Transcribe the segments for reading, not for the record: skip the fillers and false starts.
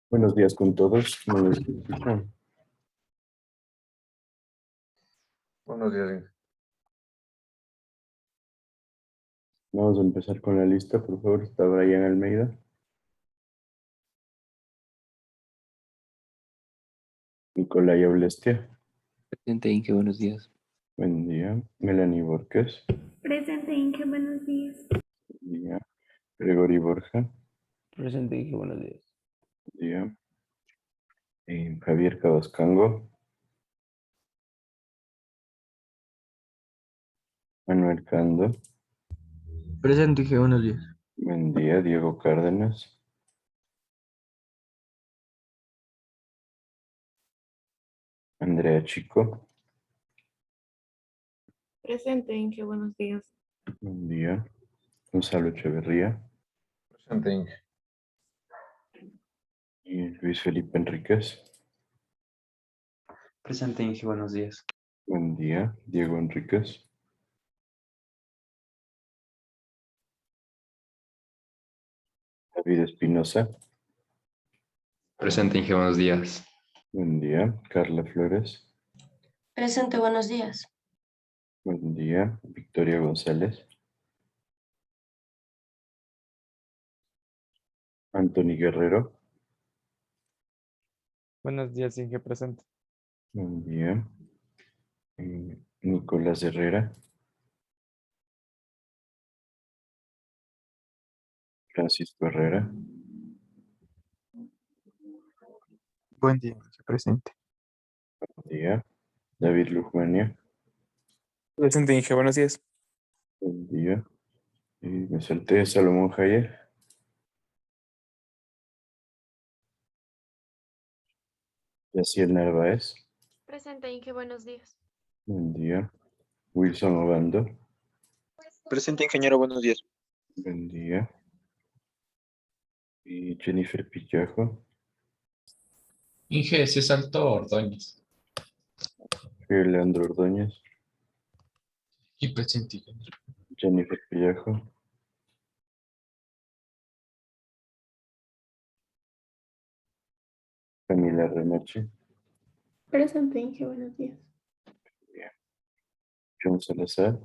Buenos días con todos. ¿Cómo les escuchan? Buenos días, Inge. Vamos a empezar con la lista, por favor. Está Brian Almeida, Nicolai Aulestia. Presente, Inge, buenos días. Buen día. Melanie Borges. Presente, Inge, buenos días. Buen día. Gregory Borja. Presente, Inge, buenos días. Buen día. Javier Cabascango. Manuel Cando. Presente, Inge, buenos días. Buen día. Diego Cárdenas. Andrea Chico. Presente, Inge, buenos días. Buen día. Gonzalo Echeverría. Presente, Inge. Y Luis Felipe Enríquez. Presente, Inge, buenos días. Buen día. Diego Enríquez. David Espinosa. Presente, Inge, buenos días. Buen día. Carla Flores. Presente, buenos días. Buen día. Victoria González. Anthony Guerrero. Buenos días, Inge, presente. Buen día. Nicolás Herrera. Francisco Herrera. Buen día, Inge, presente. Buen día. David Lujmania. Presente, Inge, buenos días. Buen día. Y me salté Salomón Hayek. Yaciel Narváez. Presente, Inge, buenos días. Buen día. Wilson Obando. Presente, ingeniero, buenos días. Buen día. Y Jennifer Pillajo. Inge, se saltó Ordóñez. Leandro Ordóñez. Y presente, ingeniero. Jennifer Pillajo. Camila Remache. Presente, Inge, buenos días. John Salazar.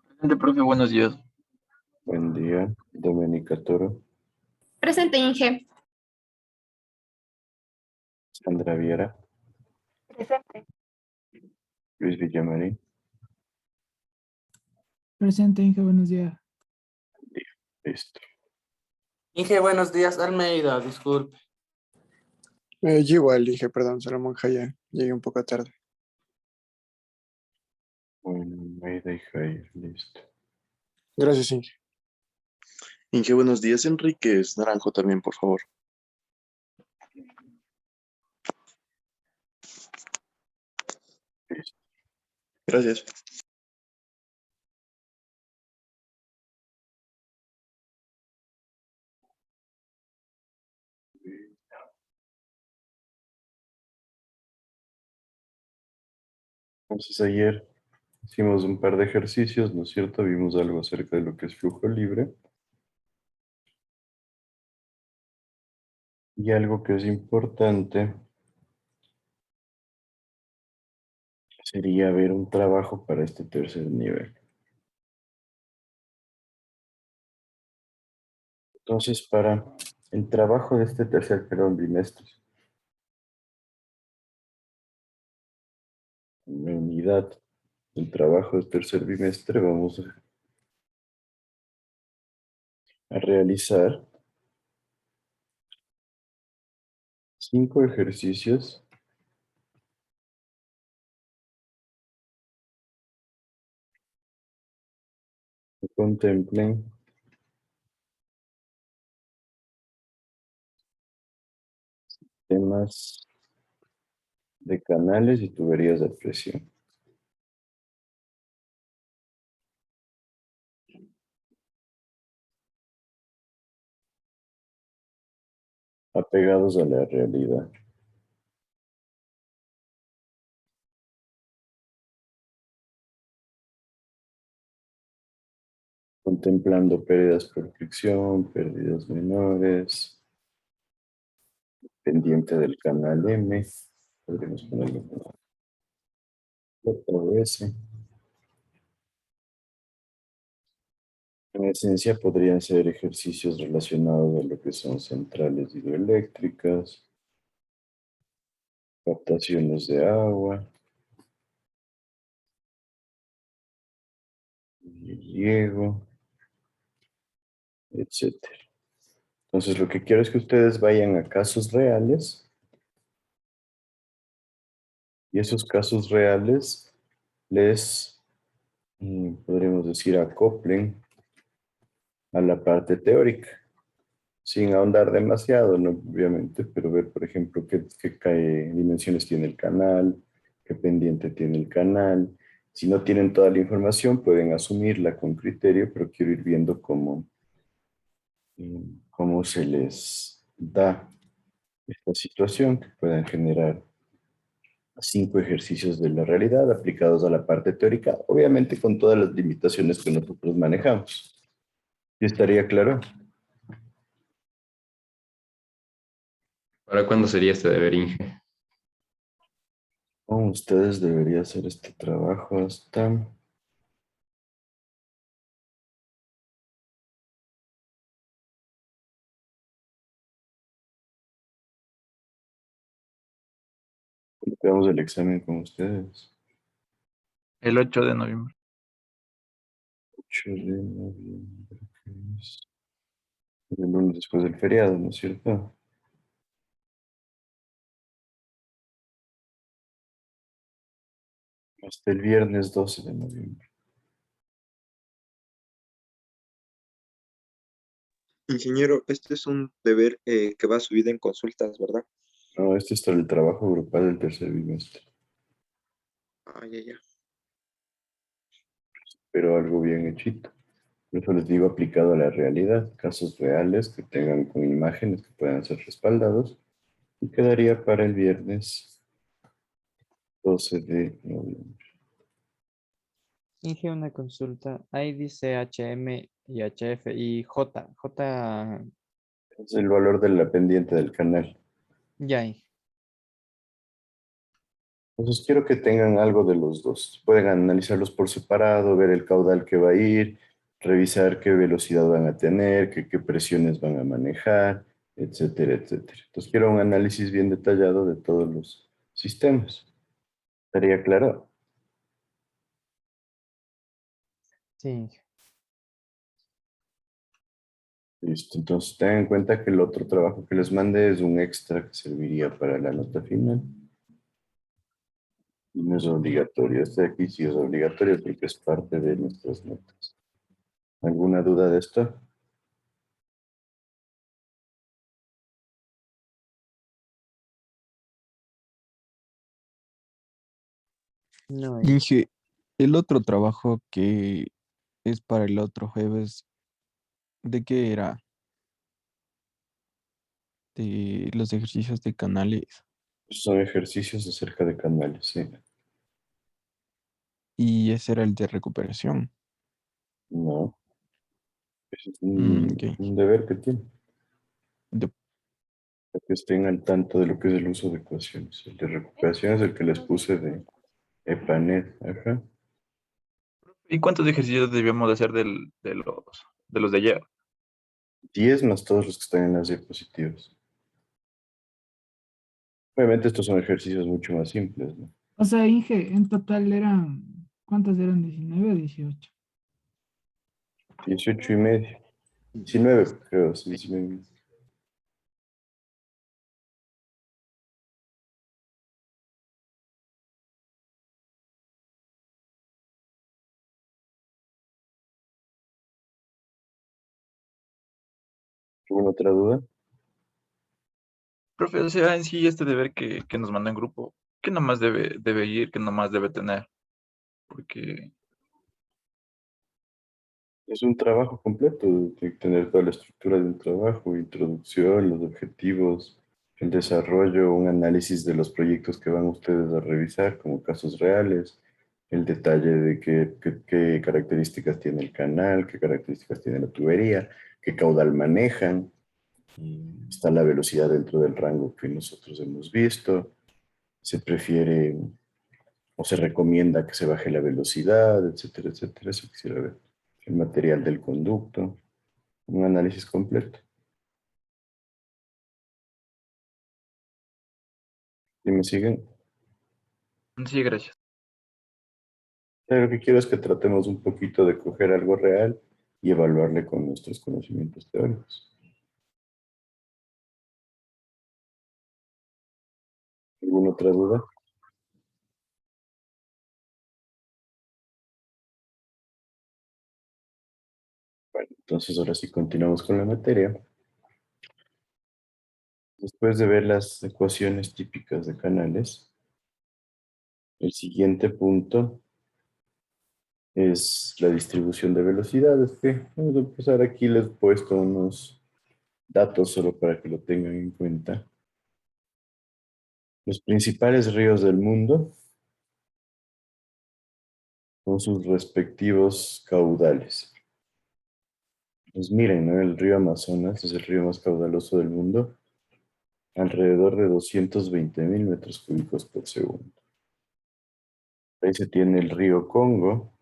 Presente, profe, buenos días. Buen día. Doménica Toro. Presente, Inge. Sandra Viera. Presente. Luis Villamarín. Presente, Inge, buenos días. Listo. Inge, buenos días, Almeida, disculpe. Yo igual dije, perdón, Salomón Hayek. Llegué un poco tarde. Bueno, Almeida y Jair. Listo. Gracias, Inge. Inge, buenos días, Enríquez Naranjo también, por favor. Listo. Gracias. Entonces ayer hicimos un par de ejercicios, ¿no es cierto? Vimos algo acerca de lo que es flujo libre. Y algo que es importante sería ver un trabajo para este tercer nivel. Entonces, para el trabajo de este tercer, bimestre, la unidad del trabajo del tercer bimestre, vamos a realizar 5 ejercicios que contemplen temas de canales y tuberías de presión. Apegados a la realidad. Contemplando pérdidas por fricción, pérdidas menores, pendiente del canal M. Podríamos ponerlo otra vez. En esencia podrían ser ejercicios relacionados a lo que son centrales hidroeléctricas, captaciones de agua, riego, etcétera. Entonces, lo que quiero es que ustedes vayan a casos reales y esos casos reales les, podríamos decir, acoplen a la parte teórica, sin ahondar demasiado, ¿no? Obviamente, pero ver, por ejemplo, qué dimensiones tiene el canal, qué pendiente tiene el canal. Si no tienen toda la información, pueden asumirla con criterio, pero quiero ir viendo cómo se les da esta situación, que puedan generar 5 ejercicios de la realidad aplicados a la parte teórica, obviamente con todas las limitaciones que nosotros manejamos. ¿Y estaría claro? ¿Para cuándo sería este deber, Inge? Ustedes deberían hacer este trabajo hasta... Veamos el examen con ustedes. El 8 de noviembre. 8 de noviembre, que es el lunes después del feriado, ¿no es cierto? Hasta el viernes 12 de noviembre. Ingeniero, este es un deber que va subido en consultas, ¿verdad? No, este es para el trabajo grupal del tercer bimestre, Ah, ya, ya. pero algo bien hechito. Por eso les digo aplicado a la realidad, casos reales que tengan con imágenes que puedan ser respaldados y quedaría para el viernes 12 de noviembre. Inge, una consulta. Ahí dice HM y HF y J. J. Es el valor de la pendiente del canal. Ya, Inge. Entonces quiero que tengan algo de los dos. Pueden analizarlos por separado, ver el caudal que va a ir, revisar qué velocidad van a tener, qué presiones van a manejar, etcétera, etcétera. Entonces quiero un análisis bien detallado de todos los sistemas. ¿Estaría claro? Sí, Inge. Listo. Entonces tengan en cuenta que el otro trabajo que les mandé es un extra que serviría para la nota final. Y no es obligatorio. Este de aquí sí es obligatorio porque es parte de nuestras notas. ¿Alguna duda de esto? No, Inge, el otro trabajo que es para el otro jueves, ¿de qué era? De los ejercicios de canales. Son ejercicios acerca de canales, sí. Y ese era el de recuperación. No, ese es Ok. un deber que tienen. De- Para que estén al tanto de lo que es el uso de ecuaciones. El de recuperación es el que les puse de EPANET. Ajá. ¿Y cuántos ejercicios debíamos de hacer de los de ayer? 10 más todos los que están en las diapositivas. Obviamente estos son ejercicios mucho más simples, ¿no? O sea, Inge, en total eran, ¿cuántas eran? ¿19 o 18? 18 y medio. 19, creo, sí, 19. ¿Alguna otra duda? Profe, o sea, en sí este deber que nos mandó en grupo, ¿qué nomás debe ir, qué nomás debe tener? Porque, Es un trabajo completo, tiene que tener toda la estructura de un trabajo, introducción, los objetivos, el desarrollo, un análisis de los proyectos que van ustedes a revisar como casos reales, el detalle de qué características tiene el canal, qué características tiene la tubería, qué caudal manejan, Y está la velocidad dentro del rango que nosotros hemos visto. Se prefiere o se recomienda que se baje la velocidad, etcétera, etcétera. Eso quisiera ver. El material del conducto. Un análisis completo. ¿Y me siguen? Sí, gracias. Lo que quiero es que tratemos un poquito de coger algo real y evaluarle con nuestros conocimientos teóricos. ¿Alguna otra duda? Bueno, entonces ahora sí continuamos con la materia. Después de ver las ecuaciones típicas de canales, el siguiente punto es la distribución de velocidades, que vamos a empezar aquí. Les he puesto unos datos solo para que lo tengan en cuenta. Los principales ríos del mundo con sus respectivos caudales. Pues miren, ¿no? El río Amazonas es el río más caudaloso del mundo, alrededor de 220.000 metros cúbicos por segundo. Ahí se tiene el río Congo,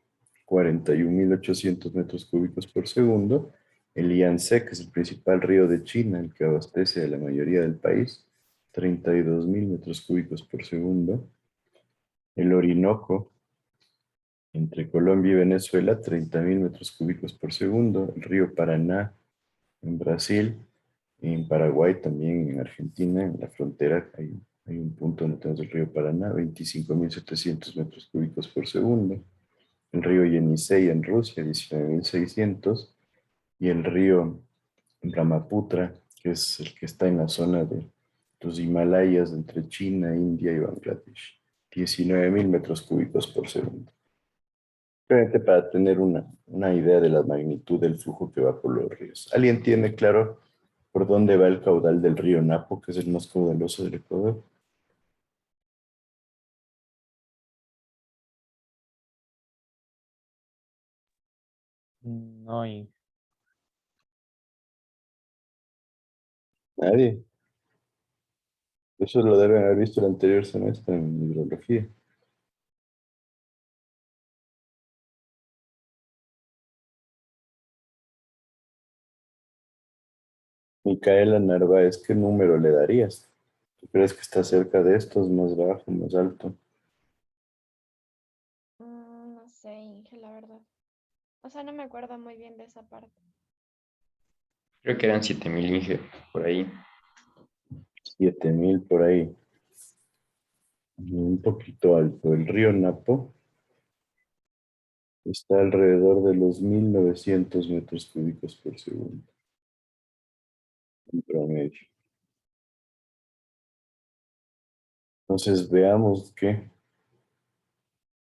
41.800 metros cúbicos por segundo. El Yangtze, que es el principal río de China, el que abastece a la mayoría del país, 32.000 metros cúbicos por segundo. El Orinoco, entre Colombia y Venezuela, 30.000 metros cúbicos por segundo. El río Paraná, en Brasil, en Paraguay también, en Argentina, en la frontera, hay un punto donde tenemos el río Paraná, 25.700 metros cúbicos por segundo. El río Yenisei en Rusia, 19.600. Y el río Brahmaputra, que es el que está en la zona de los Himalayas entre China, India y Bangladesh, 19.000 metros cúbicos por segundo. Simplemente para tener una idea de la magnitud del flujo que va por los ríos. ¿Alguien tiene claro por dónde va el caudal del río Napo, que es el más caudaloso del Ecuador? No, Nadie. Eso lo deben haber visto el anterior semestre en hidrología. Micaela Narváez, ¿qué número le darías? ¿Tú crees que está cerca de estos, más bajo, más alto? No sé, Inge, la verdad. O sea, no me acuerdo muy bien de esa parte. Creo que eran 7.000 Inge, por ahí. 7.000 por ahí. Un poquito alto. El río Napo está alrededor de los 1.900 metros cúbicos por segundo. En promedio. Entonces veamos que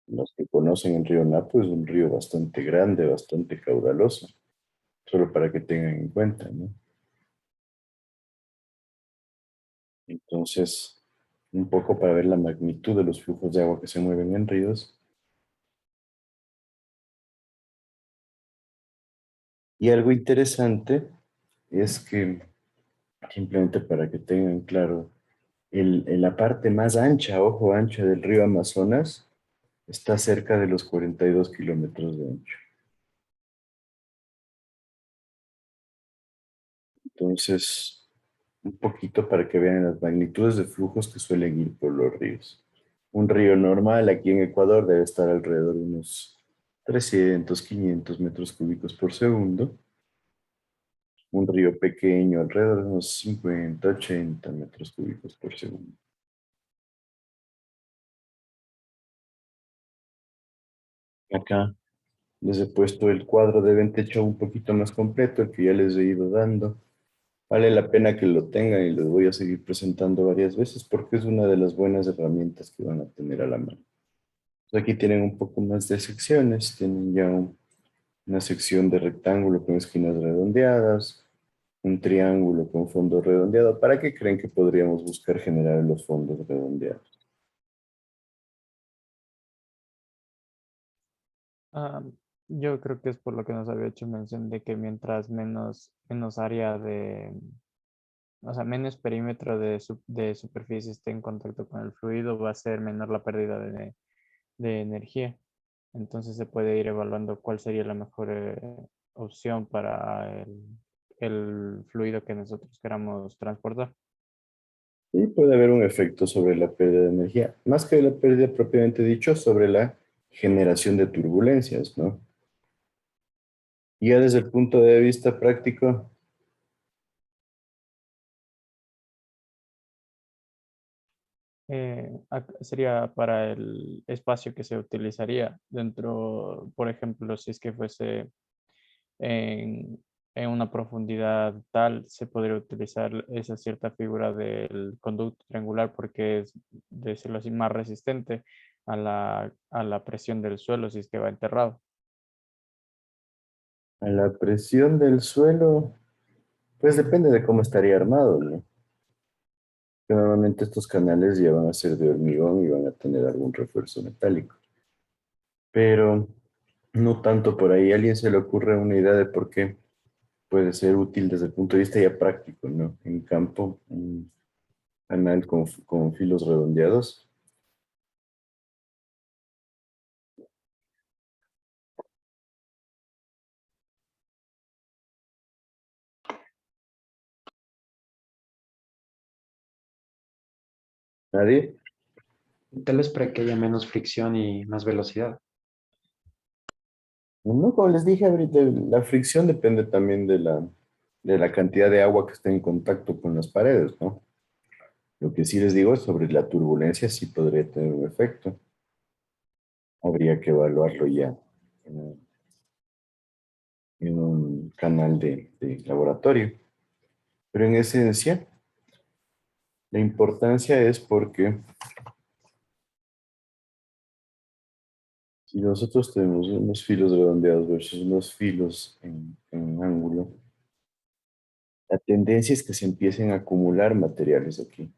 los que conocen el río Napo es un río bastante grande, bastante caudaloso. Solo para que tengan en cuenta, ¿no? Entonces, un poco para ver la magnitud de los flujos de agua que se mueven en ríos. Y algo interesante es que, simplemente para que tengan claro, en la parte más ancha, ojo ancha del río Amazonas, está cerca de los 42 kilómetros de ancho. Entonces, un poquito para que vean las magnitudes de flujos que suelen ir por los ríos. Un río normal aquí en Ecuador debe estar alrededor de unos 300, 500 metros cúbicos por segundo. Un río pequeño alrededor de unos 50, 80 metros cúbicos por segundo. Acá les he puesto el cuadro de ventecho un poquito más completo, el que ya les he ido dando. Vale la pena que lo tengan y les voy a seguir presentando varias veces porque es una de las buenas herramientas que van a tener a la mano. Pues aquí tienen un poco más de secciones, tienen ya una sección de rectángulo con esquinas redondeadas, un triángulo con fondo redondeado. ¿Para qué creen que podríamos buscar generar los fondos redondeados? Ah, yo creo que es por lo que nos había hecho mención de que mientras menos área o sea, menos perímetro de superficie esté en contacto con el fluido, va a ser menor la pérdida de energía. Entonces se puede ir evaluando cuál sería la mejor opción para el fluido que nosotros queramos transportar. Y puede haber un efecto sobre la pérdida de energía, más que la pérdida propiamente dicho, sobre la generación de turbulencias, ¿no? Y ya desde el punto de vista práctico, Sería para el espacio que se utilizaría dentro, por ejemplo, si es que fuese en, en una profundidad tal, se podría utilizar esa cierta figura del conducto triangular porque es, decirlo así, más resistente a la presión del suelo si es que va enterrado. a la presión del suelo, pues depende de cómo estaría armado, ¿no? Que normalmente estos canales ya van a ser de hormigón y van a tener algún refuerzo metálico. Pero no tanto por ahí. ¿A alguien se le ocurre una idea de por qué puede ser útil desde el punto de vista ya práctico, ¿no? En campo, un canal con filos redondeados. ¿Nadie? Tal vez para que haya menos fricción y más velocidad. No, como les dije ahorita, la fricción depende también de la cantidad de agua que esté en contacto con las paredes, ¿no? Lo que sí les digo es sobre la turbulencia, sí podría tener un efecto. Habría que evaluarlo ya en, en un canal de laboratorio. Pero en esencia, la importancia es porque si nosotros tenemos unos filos redondeados versus unos filos en ángulo, la tendencia es que se empiecen a acumular materiales aquí.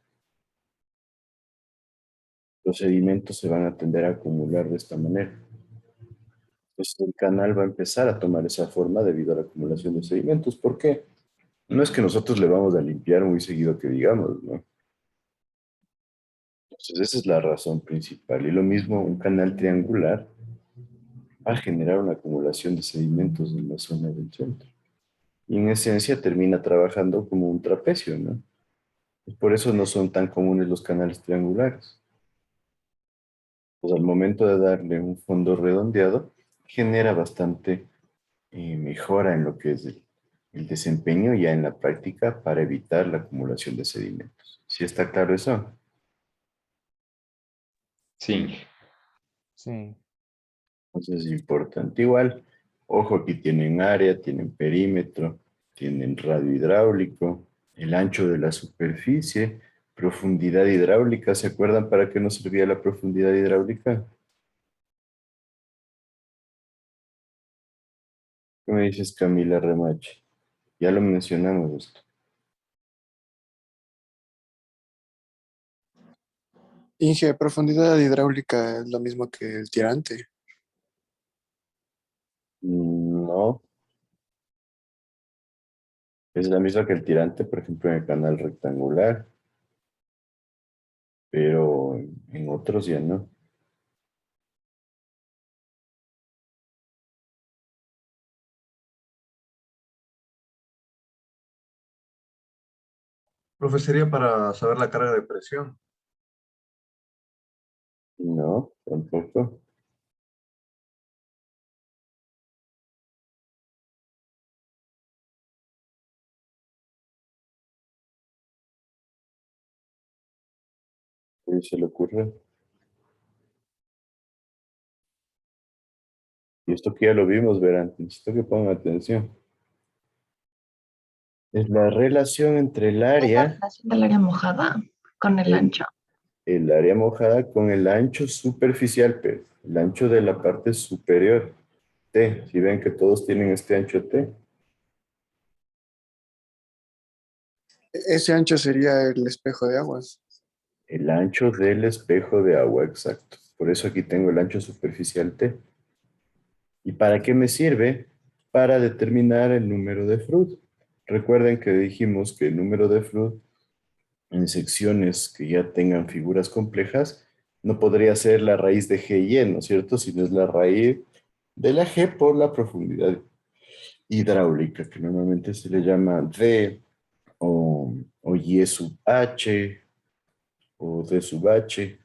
Los sedimentos se van a tender a acumular de esta manera. Entonces el canal va a empezar a tomar esa forma debido a la acumulación de sedimentos. ¿Por qué? No es que nosotros le vamos a limpiar muy seguido que digamos, ¿no? Entonces esa es la razón principal. Y lo mismo, un canal triangular va a generar una acumulación de sedimentos en la zona del centro. Y en esencia termina trabajando como un trapecio, ¿no? Y por eso no son tan comunes los canales triangulares. Pues al momento de darle un fondo redondeado, genera bastante mejora en lo que es el desempeño ya en la práctica para evitar la acumulación de sedimentos. ¿Sí está claro eso? Sí. Sí. Entonces es importante. Igual, ojo, aquí tienen área, tienen perímetro, tienen radio hidráulico, el ancho de la superficie, profundidad hidráulica. ¿Se acuerdan para qué nos servía la profundidad hidráulica? ¿Qué me dices, Camila Remache? Ya lo mencionamos esto. Inge, profundidad hidráulica es lo mismo que el tirante. No, es la misma que el tirante, por ejemplo, en el canal rectangular, pero en otros ya no. Profe, sería para saber la carga de presión. No, tampoco. ¿Qué se le ocurre? Y esto que ya lo vimos, verán, necesito que pongan atención. Es la relación entre el La área, relación del área mojada con el ancho. el área mojada con el ancho superficial, pero el ancho de la parte superior, T. Si ven que todos tienen este ancho T, Ese ancho sería el espejo de aguas. el ancho del espejo de agua, exacto. Por eso aquí tengo el ancho superficial T. ¿Y para qué me sirve? Para determinar el número de Froude. Recuerden que dijimos que el número de Flood en secciones que ya tengan figuras complejas no podría ser la raíz de G y E, ¿no es cierto? Sino es la raíz de la G por la profundidad hidráulica, que normalmente se le llama D o Y sub H o D sub H,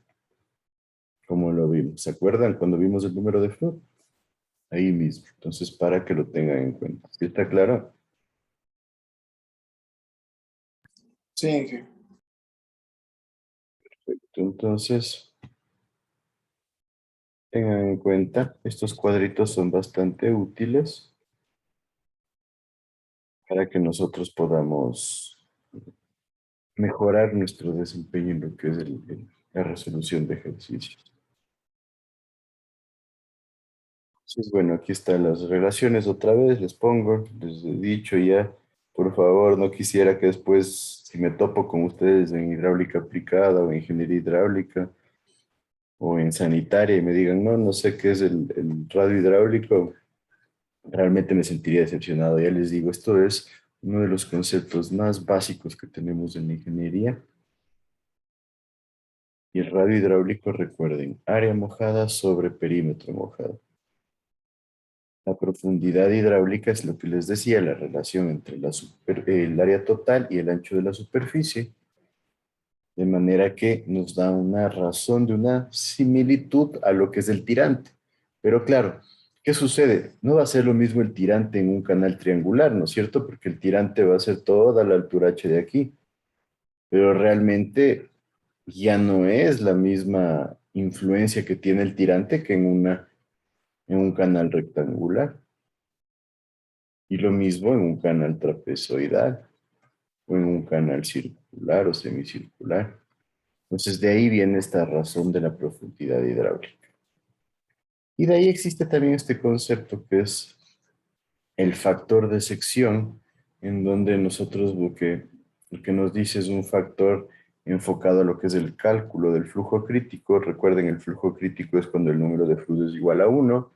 como lo vimos. ¿Se acuerdan cuando vimos el número de Flood? Ahí mismo. Entonces, para que lo tengan en cuenta. ¿Sí está claro? Sí, Inge. Perfecto. Entonces, tengan en cuenta, estos cuadritos son bastante útiles para que nosotros podamos mejorar nuestro desempeño en lo que es la resolución de ejercicios. Entonces, bueno, aquí están las relaciones otra vez, les pongo, les he dicho ya, por favor, no quisiera que después, si me topo con ustedes en hidráulica aplicada o ingeniería hidráulica o en sanitaria y me digan, no, no sé qué es el radio hidráulico, realmente me sentiría decepcionado. Ya les digo, esto es uno de los conceptos más básicos que tenemos en la ingeniería. Y el radio hidráulico, recuerden, área mojada sobre perímetro mojado. La profundidad hidráulica es lo que les decía, la relación entre el área total y el ancho de la superficie, de manera que nos da una razón de una similitud a lo que es el tirante. Pero claro, ¿qué sucede? No va a ser lo mismo el tirante en un canal triangular, ¿no es cierto? Porque el tirante va a ser toda la altura h de aquí, pero realmente ya no es la misma influencia que tiene el tirante que en un canal rectangular. Y lo mismo en un canal trapezoidal o en un canal circular o semicircular. Entonces de ahí viene esta razón de la profundidad hidráulica. Y de ahí existe también este concepto que es el factor de sección, en donde nosotros lo que nos dice es un factor enfocado a lo que es el cálculo del flujo crítico. Recuerden, el flujo crítico es cuando el número de flujo es igual a 1.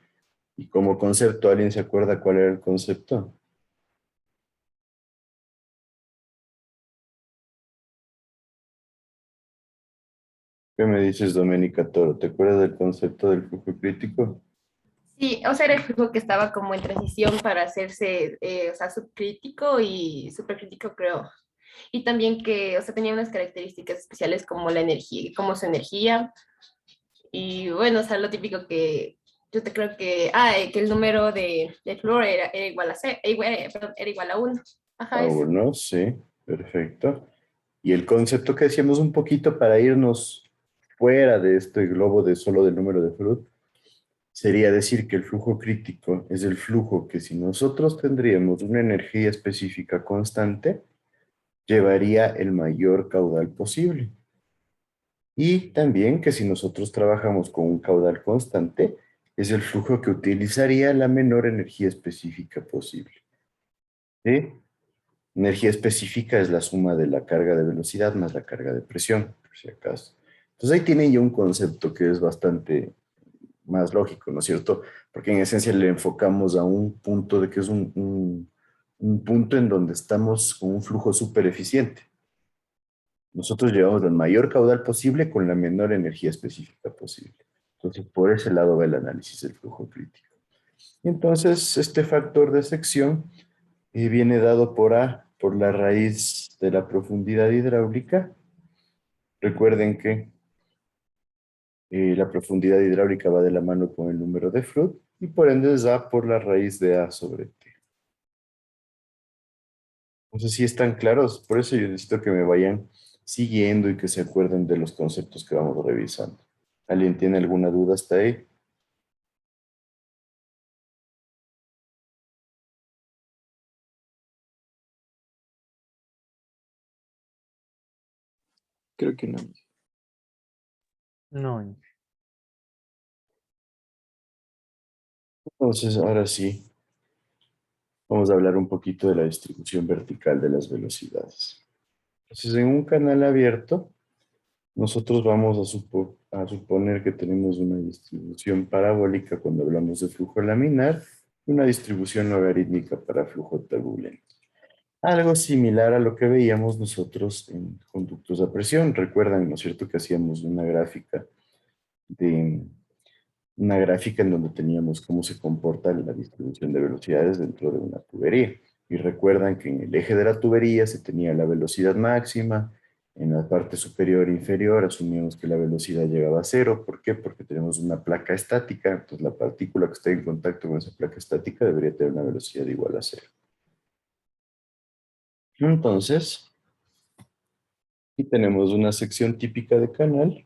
Y como concepto, ¿alguien se acuerda cuál era el concepto? ¿Qué me dices, Doménica Toro? ¿Te acuerdas del concepto del flujo crítico? Sí, o sea, era el flujo que estaba como en transición para hacerse, o sea, subcrítico y supercrítico, creo. Y también que, o sea, tenía unas características especiales como la energía, como su energía. Y bueno, o sea, lo típico que yo te creo que, que el número de flúor era igual a perdón, era igual a 1. Ajá, A es. 1, sí, perfecto. Y el concepto que decíamos un poquito para irnos fuera de este globo de solo del número de Flood, sería decir que el flujo crítico es el flujo que si nosotros tendríamos una energía específica constante, llevaría el mayor caudal posible. Y también que si nosotros trabajamos con un caudal constante, es el flujo que utilizaría la menor energía específica posible. ¿Sí? Energía específica es la suma de la carga de velocidad más la carga de presión, por si acaso. Entonces ahí tienen ya un concepto que es bastante más lógico, ¿no es cierto? Porque en esencia le enfocamos a un punto de que es un punto en donde estamos con un flujo súper eficiente. Nosotros llevamos el mayor caudal posible con la menor energía específica posible. Entonces, por ese lado va el análisis del flujo crítico. Y entonces, este factor de sección viene dado por A, por la raíz de la profundidad hidráulica. Recuerden que la profundidad hidráulica va de la mano con el número de Flood y por ende es A por la raíz de A sobre T. No sé si están claros, por eso yo necesito que me vayan siguiendo y que se acuerden de los conceptos que vamos revisando. ¿Alguien tiene alguna duda hasta ahí? Creo que no. No. Entonces, ahora sí, vamos a hablar un poquito de la distribución vertical de las velocidades. Entonces, en un canal abierto, nosotros vamos a suponer que tenemos una distribución parabólica cuando hablamos de flujo laminar y una distribución logarítmica para flujo turbulento. Algo similar a lo que veíamos nosotros en conductos a presión. Recuerdan, ¿no es cierto?, que hacíamos de una gráfica en donde teníamos cómo se comporta la distribución de velocidades dentro de una tubería. Y recuerdan que en el eje de la tubería se tenía la velocidad máxima, en la parte superior e inferior asumíamos que la velocidad llegaba a cero. ¿Por qué? Porque tenemos una placa estática, entonces la partícula que está en contacto con esa placa estática debería tener una velocidad igual a cero. Entonces, aquí tenemos una sección típica de canal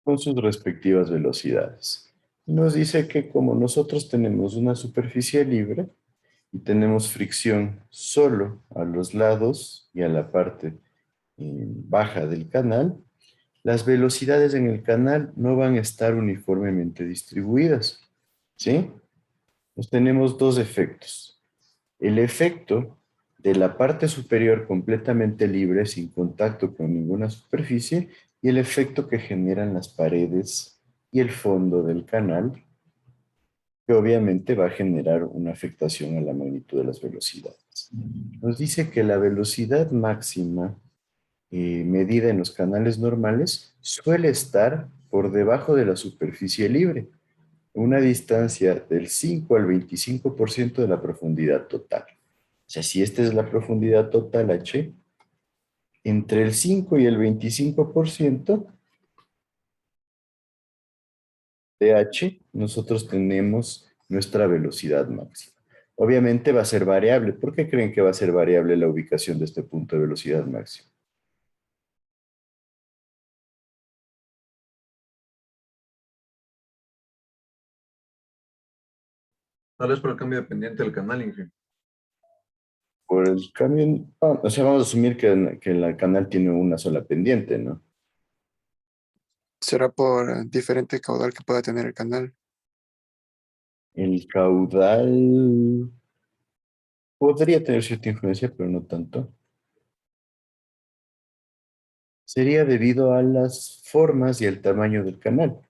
con sus respectivas velocidades. Nos dice que como nosotros tenemos una superficie libre y tenemos fricción solo a los lados y a la parte baja del canal, las velocidades en el canal no van a estar uniformemente distribuidas, ¿sí? Pues tenemos dos efectos. El efecto de la parte superior completamente libre, sin contacto con ninguna superficie, y el efecto que generan las paredes y el fondo del canal, que obviamente va a generar una afectación a la magnitud de las velocidades. Nos dice que la velocidad máxima medida en los canales normales suele estar por debajo de la superficie libre, una distancia del 5 al 25% de la profundidad total. O sea, si esta es la profundidad total H, entre el 5 y el 25% de H, nosotros tenemos nuestra velocidad máxima. Obviamente va a ser variable. ¿Por qué creen que va a ser variable la ubicación de este punto de velocidad máxima? Tal vez por el cambio de pendiente del canal, Inge. Por el cambio, o sea, vamos a asumir que el canal tiene una sola pendiente, ¿no? Será por diferente caudal que pueda tener el canal. El caudal podría tener cierta influencia, pero no tanto. Sería debido a las formas y el tamaño del canal.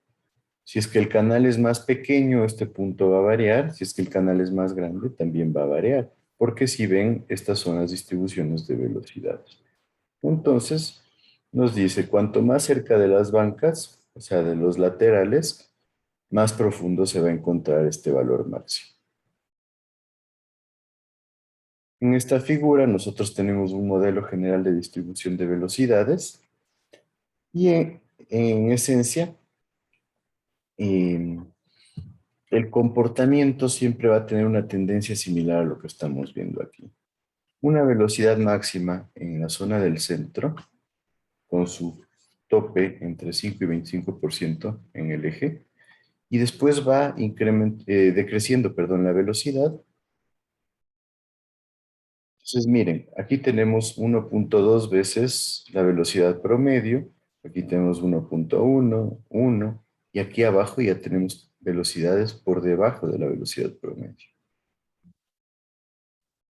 Si es que el canal es más pequeño, este punto va a variar. Si es que el canal es más grande, también va a variar. Porque si ven, estas son las distribuciones de velocidades. Entonces, nos dice, cuanto más cerca de las bancas, o sea, de los laterales, más profundo se va a encontrar este valor máximo. En esta figura nosotros tenemos un modelo general de distribución de velocidades y en esencia eh, el comportamiento siempre va a tener una tendencia similar a lo que estamos viendo aquí. Una velocidad máxima en la zona del centro con su tope entre 5 y 25% en el eje y después va decreciendo, perdón, la velocidad. Entonces, miren, aquí tenemos 1.2 veces la velocidad promedio, aquí tenemos 1.1, 1, y aquí abajo ya tenemos velocidades por debajo de la velocidad promedio.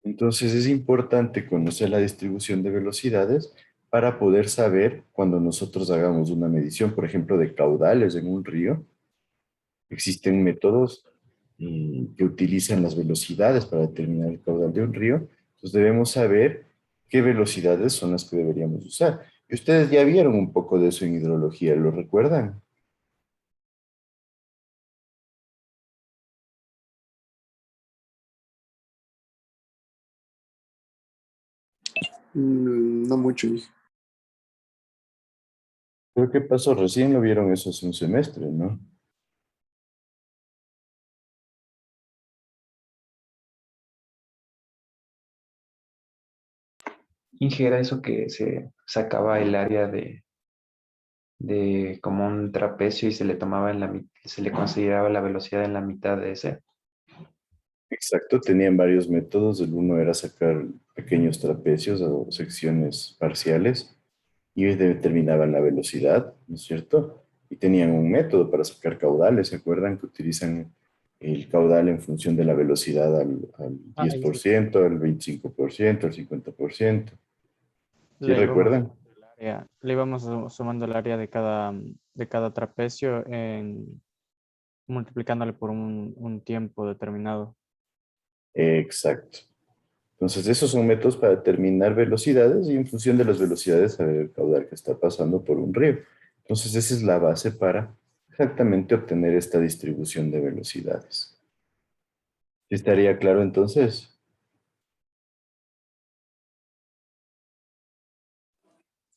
Entonces, es importante conocer la distribución de velocidades para poder saber cuando nosotros hagamos una medición, por ejemplo, de caudales en un río. Existen métodos que utilizan las velocidades para determinar el caudal de un río. Entonces debemos saber qué velocidades son las que deberíamos usar. Y ustedes ya vieron un poco de eso en hidrología, ¿lo recuerdan? No mucho, Inge. Creo que pasó, recién lo vieron eso hace un semestre, ¿no? Inge, era eso que se sacaba el área de como un trapecio y se le tomaba se le consideraba la velocidad en la mitad de ese. Exacto, tenían varios métodos. El uno era sacar pequeños trapecios o secciones parciales y determinaban la velocidad, ¿no es cierto? Y tenían un método para sacar caudales. ¿Se acuerdan que utilizan el caudal en función de la velocidad al Ahí sí. 10%, al 25%, al 50%? ¿Sí Le íbamos, recuerdan? le íbamos sumando el área de cada trapecio multiplicándole por un tiempo determinado. Exacto. Entonces, esos son métodos para determinar velocidades y en función de las velocidades saber el caudal que está pasando por un río. Entonces, esa es la base para exactamente obtener esta distribución de velocidades. ¿Estaría claro entonces?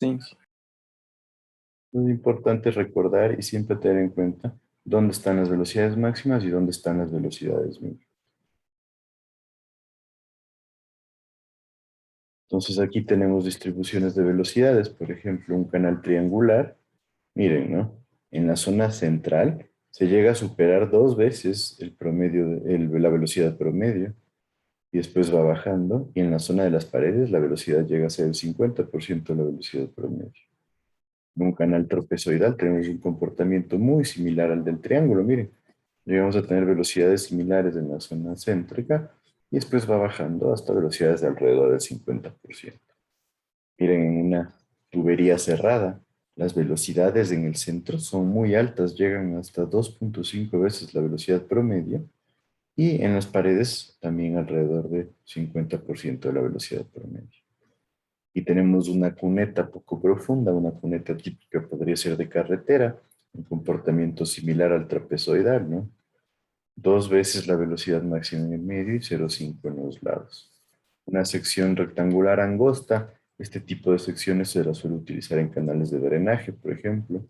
Sí. Es importante recordar y siempre tener en cuenta dónde están las velocidades máximas y dónde están las velocidades mínimas. Entonces aquí tenemos distribuciones de velocidades, por ejemplo, un canal triangular. Miren, ¿no? En la zona central se llega a superar 2 veces el promedio, la velocidad promedio, y después va bajando, y en la zona de las paredes la velocidad llega a ser el 50% de la velocidad promedio. En un canal trapezoidal tenemos un comportamiento muy similar al del triángulo, miren. Llegamos a tener velocidades similares en la zona céntrica, y después va bajando hasta velocidades de alrededor del 50%. Miren, en una tubería cerrada, las velocidades en el centro son muy altas, llegan hasta 2.5 veces la velocidad promedio, y en las paredes también alrededor de 50% de la velocidad promedio. Y tenemos una cuneta poco profunda, una cuneta típica podría ser de carretera, un comportamiento similar al trapezoidal, ¿no? 2 veces la velocidad máxima en el medio y 0,5 en los lados. Una sección rectangular angosta, este tipo de secciones se las suele utilizar en canales de drenaje, por ejemplo.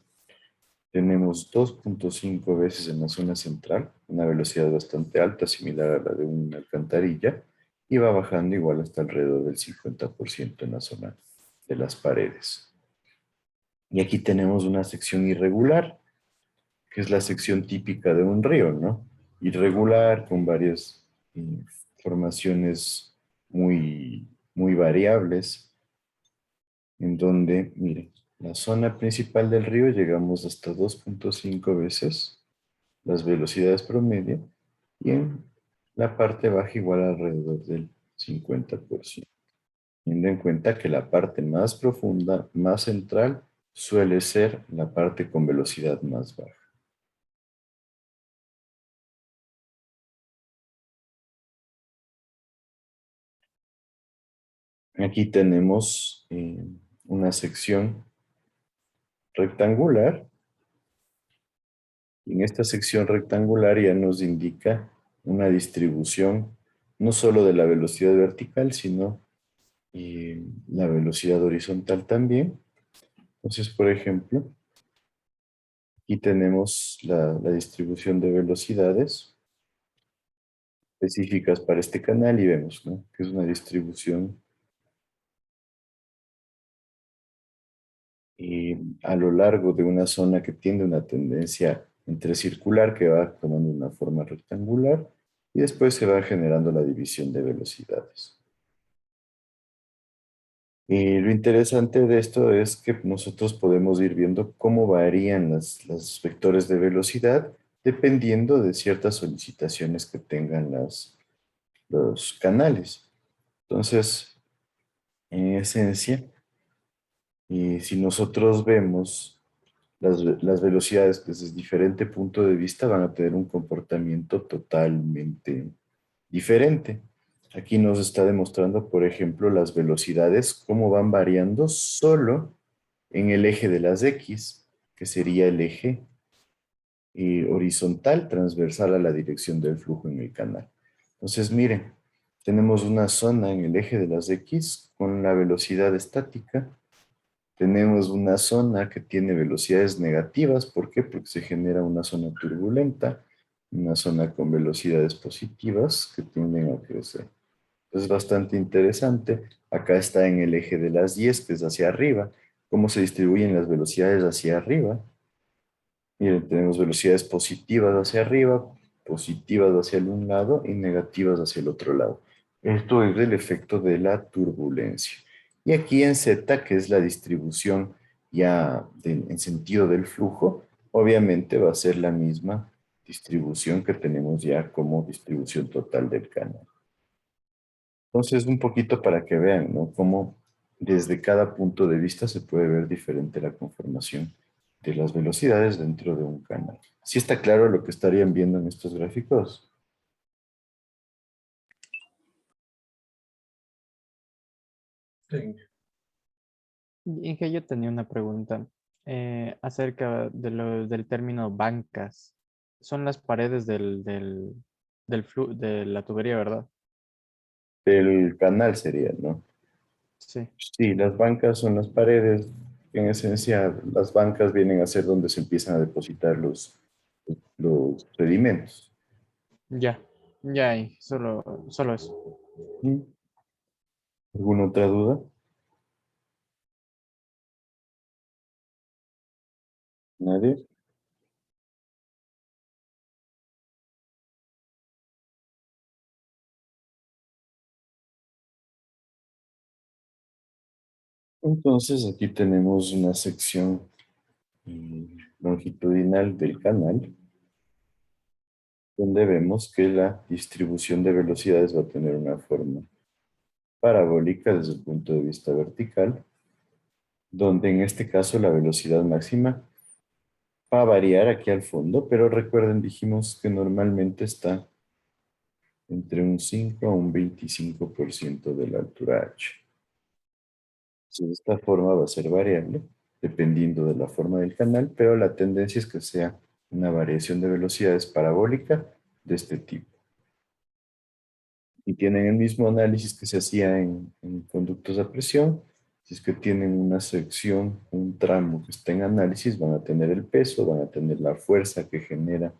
Tenemos 2.5 veces en la zona central, una velocidad bastante alta, similar a la de una alcantarilla, y va bajando igual hasta alrededor del 50% en la zona de las paredes. Y aquí tenemos una sección irregular, que es la sección típica de un río, ¿no? Irregular, con varias formaciones muy variables, en donde, miren, la zona principal del río llegamos hasta 2.5 veces las velocidades promedio, y en la parte baja igual alrededor del 50%. Teniendo en cuenta que la parte más profunda, más central, suele ser la parte con velocidad más baja. Aquí tenemos una sección rectangular. En esta sección rectangular ya nos indica una distribución no solo de la velocidad vertical, sino la velocidad horizontal también. Entonces, por ejemplo, aquí tenemos la distribución de velocidades específicas para este canal y vemos, ¿no?, que es una distribución a lo largo de una zona que tiene una tendencia entre circular, que va tomando una forma rectangular, y después se va generando la división de velocidades. Y lo interesante de esto es que nosotros podemos ir viendo cómo varían los vectores de velocidad dependiendo de ciertas solicitaciones que tengan los canales. Entonces, en esencia, si nosotros vemos las velocidades desde diferente punto de vista, van a tener un comportamiento totalmente diferente. Aquí nos está demostrando, por ejemplo, las velocidades, cómo van variando solo en el eje de las X, que sería el eje horizontal, transversal a la dirección del flujo en el canal. Entonces, miren, tenemos una zona en el eje de las X con la velocidad estática. Tenemos una zona que tiene velocidades negativas. ¿Por qué? Porque se genera una zona turbulenta, una zona con velocidades positivas que tienden a crecer. Es bastante interesante. Acá está en el eje de las 10, que es hacia arriba. ¿Cómo se distribuyen las velocidades hacia arriba? Miren, tenemos velocidades positivas hacia arriba, positivas hacia un lado y negativas hacia el otro lado. Esto es el efecto de la turbulencia. Y aquí en Z, que es la distribución ya en sentido del flujo, obviamente va a ser la misma distribución que tenemos ya como distribución total del canal. Entonces, un poquito para que vean, ¿no?, cómo desde cada punto de vista se puede ver diferente la conformación de las velocidades dentro de un canal. ¿Sí está claro lo que estarían viendo en estos gráficos? Sí. Inge, yo tenía una pregunta acerca del término bancas. Son las paredes de la tubería, ¿verdad? Del canal sería, ¿no? Sí. Sí, las bancas son las paredes. En esencia, las bancas vienen a ser donde se empiezan a depositar los sedimentos. Ya, ya, y solo eso. ¿Mm? ¿Alguna otra duda? ¿Nadie? Entonces aquí tenemos una sección longitudinal del canal, donde vemos que la distribución de velocidades va a tener una forma parabólica desde el punto de vista vertical, donde en este caso la velocidad máxima va a variar aquí al fondo, pero recuerden, dijimos que normalmente está entre un 5 a un 25% de la altura h. Entonces, de esta forma va a ser variable, dependiendo de la forma del canal, pero la tendencia es que sea una variación de velocidades parabólica de este tipo. Y tienen el mismo análisis que se hacía en conductos a presión. Si es que tienen una sección, un tramo que está en análisis, van a tener el peso, van a tener la fuerza que genera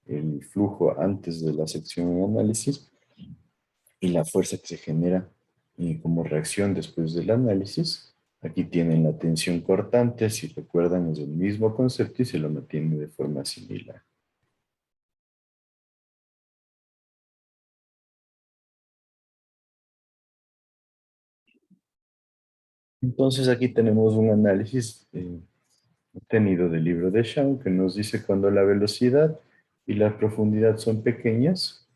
el flujo antes de la sección en análisis y la fuerza que se genera como reacción después del análisis. Aquí tienen la tensión cortante, si recuerdan es el mismo concepto y se lo mantiene de forma similar. Entonces aquí tenemos un análisis obtenido del libro de Shaw que nos dice cuando la velocidad y la profundidad son pequeñas,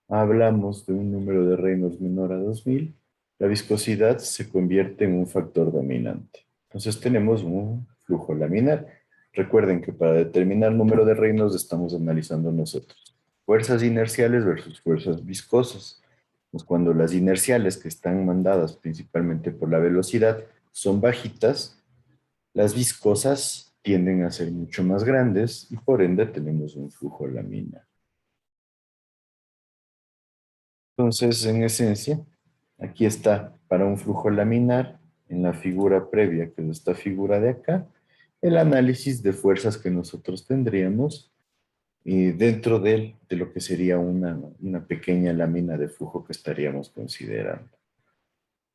hablamos de un número de Reynolds menor a 2000, la viscosidad se convierte en un factor dominante. Entonces tenemos un flujo laminar. Recuerden que para determinar el número de Reynolds estamos analizando nosotros fuerzas inerciales versus fuerzas viscosas. Pues cuando las inerciales que están mandadas principalmente por la velocidad son bajitas, las viscosas tienden a ser mucho más grandes y por ende tenemos un flujo laminar. Entonces, en esencia, aquí está para un flujo laminar, en la figura previa, que es esta figura de acá, el análisis de fuerzas que nosotros tendríamos dentro de lo que sería una pequeña lámina de flujo que estaríamos considerando.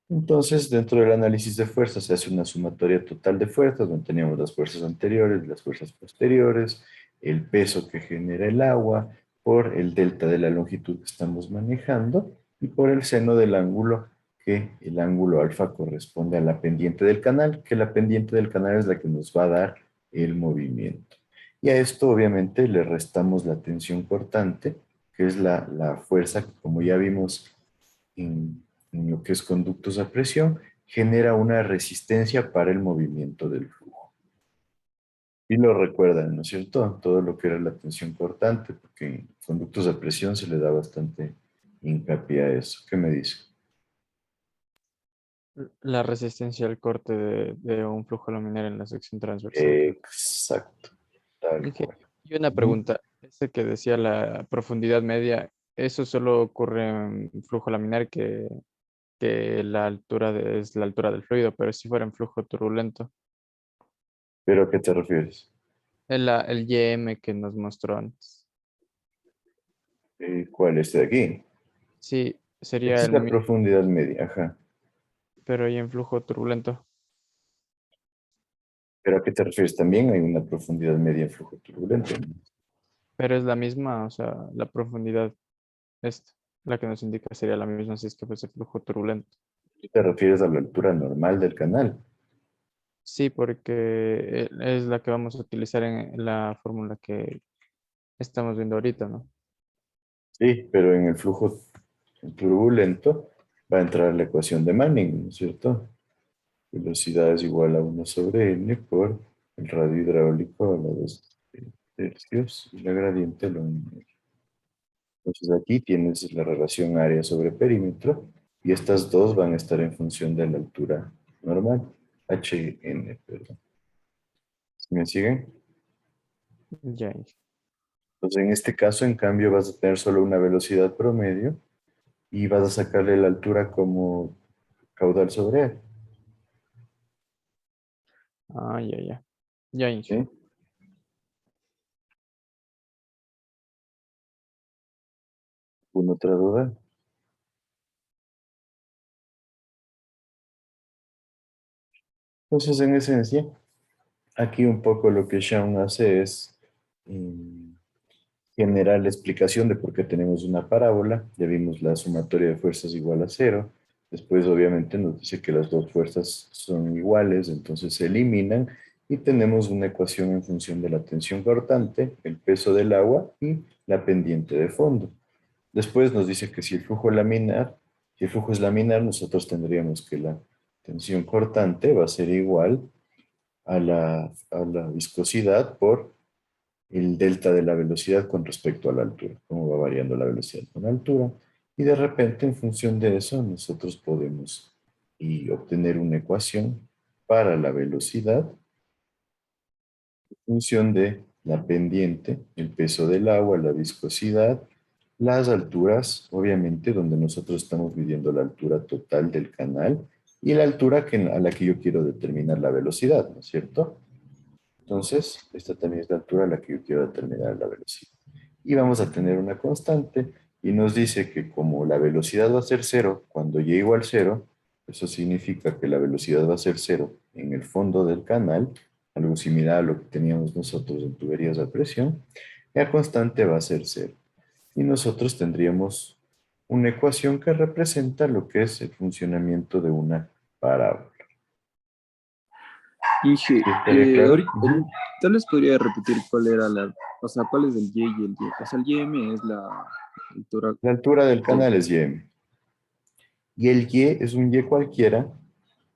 Entonces, dentro del análisis de fuerzas se hace una sumatoria total de fuerzas, donde teníamos las fuerzas anteriores, las fuerzas posteriores, el peso que genera el agua, por el delta de la longitud que estamos manejando y por el seno del ángulo, que el ángulo alfa corresponde a la pendiente del canal, que la pendiente del canal es la que nos va a dar el movimiento. Y a esto obviamente le restamos la tensión cortante, que es la fuerza que, como ya vimos en lo que es conductos a presión, genera una resistencia para el movimiento del flujo. Y lo recuerdan, ¿no es cierto? Todo lo que era la tensión cortante, porque en conductos a presión se le da bastante hincapié a eso. ¿Qué me dice? La resistencia al corte de un flujo laminar en la sección transversal. Exacto. Tal Inge, cual. y una pregunta, ese que decía la profundidad media, ¿eso solo ocurre en flujo laminar que la altura es la altura del fluido, pero si fuera en flujo turbulento? ¿Pero a qué te refieres? El YM que nos mostró antes. ¿Cuál es de aquí? Sí, sería Esta es el la mismo, profundidad media, ajá. pero y en flujo turbulento. ¿Pero a qué te refieres? También hay una profundidad media en flujo turbulento, ¿no? Pero es la misma, o sea, la profundidad, esta, la que nos indica sería la misma si es que fuese flujo turbulento. ¿Tú te refieres a la altura normal del canal? Sí, porque es la que vamos a utilizar en la fórmula que estamos viendo ahorita, ¿no? Sí, pero en el flujo turbulento va a entrar la ecuación de Manning, ¿no es cierto? Velocidad es igual a 1 sobre n por el radio hidráulico a la 2 tercios y la gradiente longitudinal. Entonces aquí tienes la relación área sobre perímetro Y estas dos van a estar en función de la altura normal. HN, perdón. ¿Me siguen? Ya, Inge. Entonces, en este caso, en cambio, vas a tener solo una velocidad promedio y vas a sacarle la altura como caudal sobre él. Ah, ya, ya. Ya, Inge. ¿Sí? ¿Alguna otra duda? Entonces, en esencia, aquí un poco lo que Shaun hace es generar la explicación de por qué tenemos una parábola. Ya vimos la sumatoria de fuerzas igual a cero. Después, obviamente, nos dice que las dos fuerzas son iguales, entonces se eliminan y tenemos una ecuación en función de la tensión cortante, el peso del agua y la pendiente de fondo. Después nos dice que si el flujo es laminar, nosotros tendríamos que la tensión cortante va a ser igual a la viscosidad por el delta de la velocidad con respecto a la altura, cómo va variando la velocidad con la altura. Y de repente, en función de eso, nosotros podemos obtener una ecuación para la velocidad en función de la pendiente, el peso del agua, la viscosidad, las alturas, obviamente, donde nosotros estamos midiendo la altura total del canal y la altura a la que yo quiero determinar la velocidad, ¿no es cierto? Entonces, esta también es la altura a la que yo quiero determinar la velocidad. Y vamos a tener una constante y nos dice que como la velocidad va a ser cero cuando y igual cero, eso significa que la velocidad va a ser cero en el fondo del canal, algo similar a lo que teníamos nosotros en tuberías a presión, y la constante va a ser cero. Y nosotros tendríamos una ecuación que representa lo que es el funcionamiento de una parábola. Inge, ¿Estaría claro? tal vez podría repetir cuál era o sea, cuál es el Y y el Y. O sea, el YM es la altura. La altura del canal es YM. Y el Y es un Y cualquiera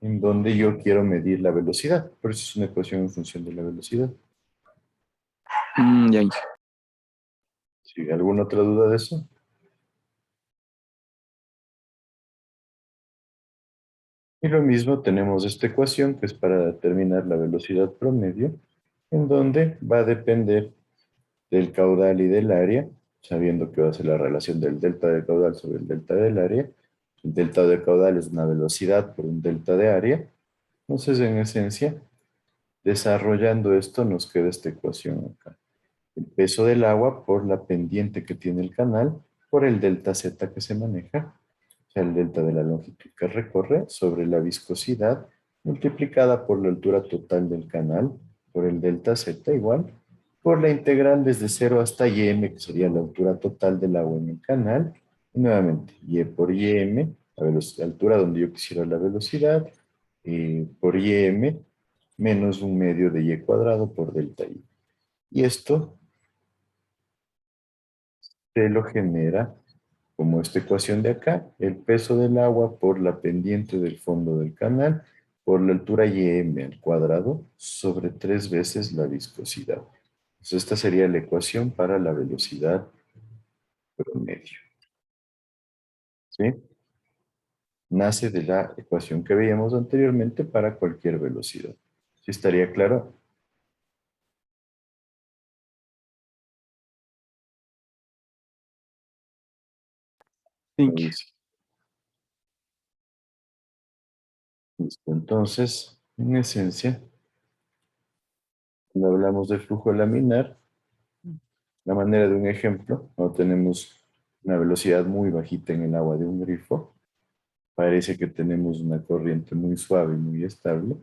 en donde yo quiero medir la velocidad. Por eso es una ecuación en función de la velocidad. Ya, Inge. ¿Sí? ¿Alguna otra duda de eso? Y lo mismo tenemos esta ecuación que es para determinar la velocidad promedio, en donde va a depender del caudal y del área, sabiendo que va a ser la relación del delta del caudal sobre el delta del área. El delta del caudal es una velocidad por un delta de área. Entonces, en esencia, desarrollando esto, nos queda esta ecuación acá. El peso del agua por la pendiente que tiene el canal, por el delta Z que se maneja, o sea, el delta de la longitud que recorre, sobre la viscosidad, multiplicada por la altura total del canal, por el delta Z igual, por la integral desde 0 hasta YM, que sería la altura total del agua en el canal, y nuevamente, Y por YM, la altura donde yo quisiera la velocidad, por YM, menos un medio de Y cuadrado por delta Y. Y esto se lo genera como esta ecuación de acá, el peso del agua por la pendiente del fondo del canal, por la altura YM al cuadrado, sobre 3 veces la viscosidad. Entonces, esta sería la ecuación para la velocidad promedio. ¿Sí? Nace de la ecuación que veíamos anteriormente para cualquier velocidad. ¿Sí estaría claro? Inge. Listo. Entonces, en esencia, cuando hablamos de flujo laminar, la manera de un ejemplo, cuando tenemos una velocidad muy bajita en el agua de un grifo, parece que tenemos una corriente muy suave y muy estable.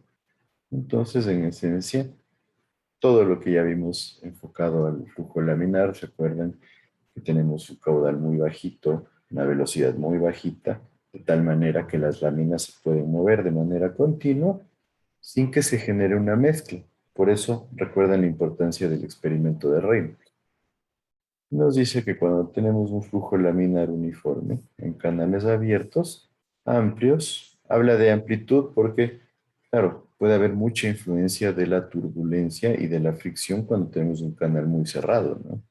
Entonces, en esencia, todo lo que ya vimos enfocado al flujo laminar, ¿se acuerdan? Que tenemos un caudal muy bajito, una velocidad muy bajita, de tal manera que las láminas se pueden mover de manera continua sin que se genere una mezcla. Por eso, recuerden la importancia del experimento de Reynolds. Nos dice que cuando tenemos un flujo laminar uniforme en canales abiertos, amplios, habla de amplitud porque, claro, puede haber mucha influencia de la turbulencia y de la fricción cuando tenemos un canal muy cerrado, ¿no?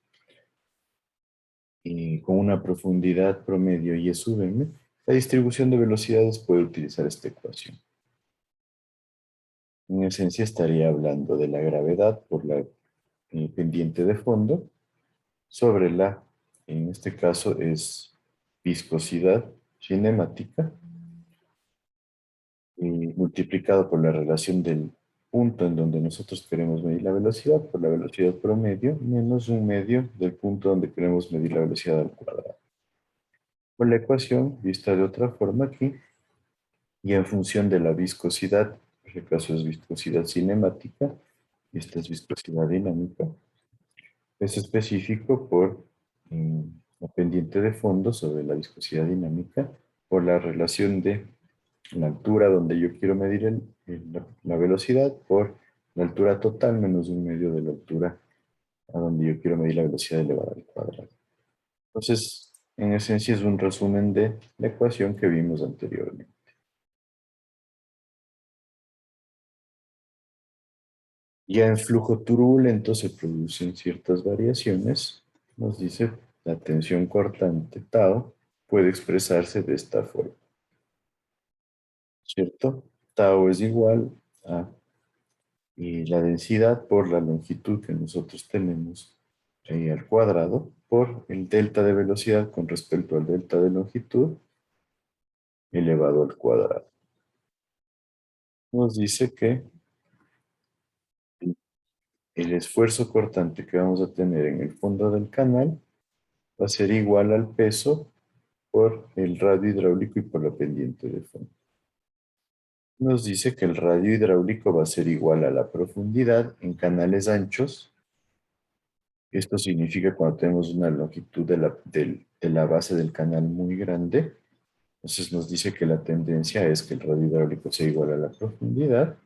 Y con una profundidad promedio y sub m, La distribución de velocidades puede utilizar esta ecuación. En esencia estaría hablando de la gravedad por la pendiente de fondo sobre la, en este caso es viscosidad cinemática, multiplicado por la relación del punto en donde nosotros queremos medir la velocidad por la velocidad promedio menos un medio del punto donde queremos medir la velocidad al cuadrado. Por la ecuación, vista de otra forma aquí, y en función de la viscosidad, en este caso es viscosidad cinemática, y esta es viscosidad dinámica, es específico por la pendiente de fondo sobre la viscosidad dinámica por la relación de la altura donde yo quiero medir la velocidad por la altura total menos un medio de la altura a donde yo quiero medir la velocidad elevada al cuadrado. Entonces, en esencia es un resumen de la ecuación que vimos anteriormente. Ya en flujo turbulento se producen ciertas variaciones. Nos dice la tensión cortante tau puede expresarse de esta forma. ¿Cierto? Tau es igual a la densidad por la longitud que nosotros tenemos al cuadrado por el delta de velocidad con respecto al delta de longitud elevado al cuadrado. Nos dice que el esfuerzo cortante que vamos a tener en el fondo del canal va a ser igual al peso por el radio hidráulico y por la pendiente de fondo. Nos dice que el radio hidráulico va a ser igual a la profundidad en canales anchos. Esto significa cuando tenemos una longitud de la base del canal muy grande. Entonces nos dice que la tendencia es que el radio hidráulico sea igual a la profundidad.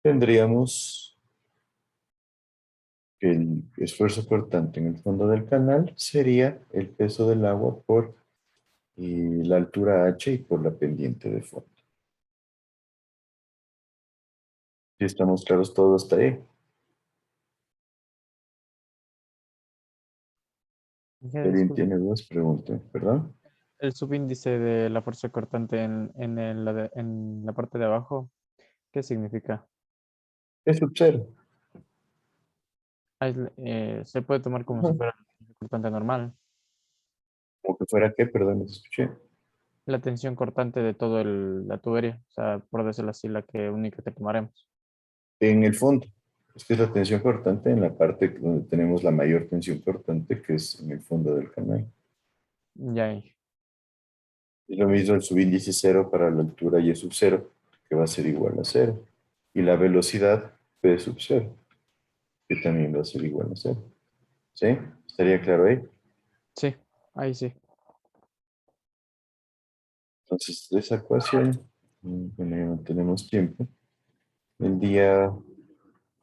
Tendríamos que el esfuerzo cortante en el fondo del canal sería el peso del agua por la altura h y por la pendiente de fondo. ¿Sí estamos claros todos hasta ahí? Ya, ¿Alguien disculpe, tiene dudas? Pregunten, ¿perdón? el subíndice de la fuerza cortante en la parte de abajo, ¿qué significa? Es sub cero. Se puede tomar como si Ajá. fuera la fuerza cortante normal. Como que fuera qué, perdón, no te escuché. La tensión cortante de toda la tubería, o sea, por decirlo así, la única que tomaremos. En el fondo, es que es la tensión cortante en la parte donde tenemos la mayor tensión cortante, que es en el fondo del canal. Ya ahí. Es lo mismo el subíndice cero para la altura y sub cero, que va a ser igual a cero. Y la velocidad P sub cero, que también va a ser igual a cero. ¿Sí? ¿Estaría claro ahí? Sí, ahí sí. Entonces, de esa ecuación, bueno, ya no tenemos tiempo. El día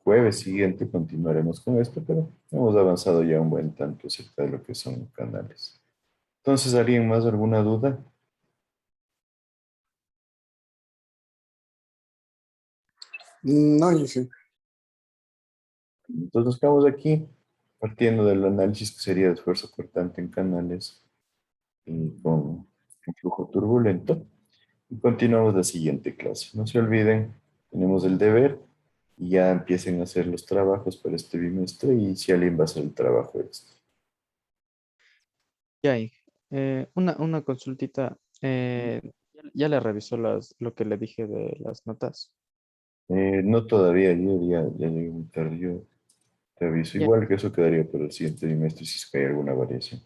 jueves siguiente continuaremos con esto, pero hemos avanzado ya un buen tanto acerca de lo que son canales. Entonces, ¿alguien más alguna duda? No, Inge. Entonces nos quedamos aquí partiendo del análisis que sería de esfuerzo cortante en canales y con flujo turbulento. Y continuamos la siguiente clase. No se olviden, tenemos el deber y ya empiecen a hacer los trabajos para este bimestre y si alguien va a hacer el trabajo extra. Ya ahí. Una consultita. ¿Ya le revisó lo que le dije de las notas? No todavía, yo ya llegué muy tarde, yo te aviso. Ya, Igual que eso quedaría para el siguiente bimestre si es que hay alguna variación.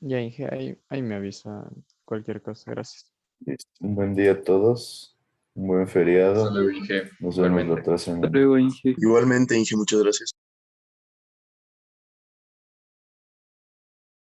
ya dije, ahí me avisa cualquier cosa. Gracias. Listo. Un buen día a todos, un buen feriado. Solo dije, Nos vemos la igualmente. otra Hasta semana. luego, Inge. Igualmente, Inge, muchas gracias.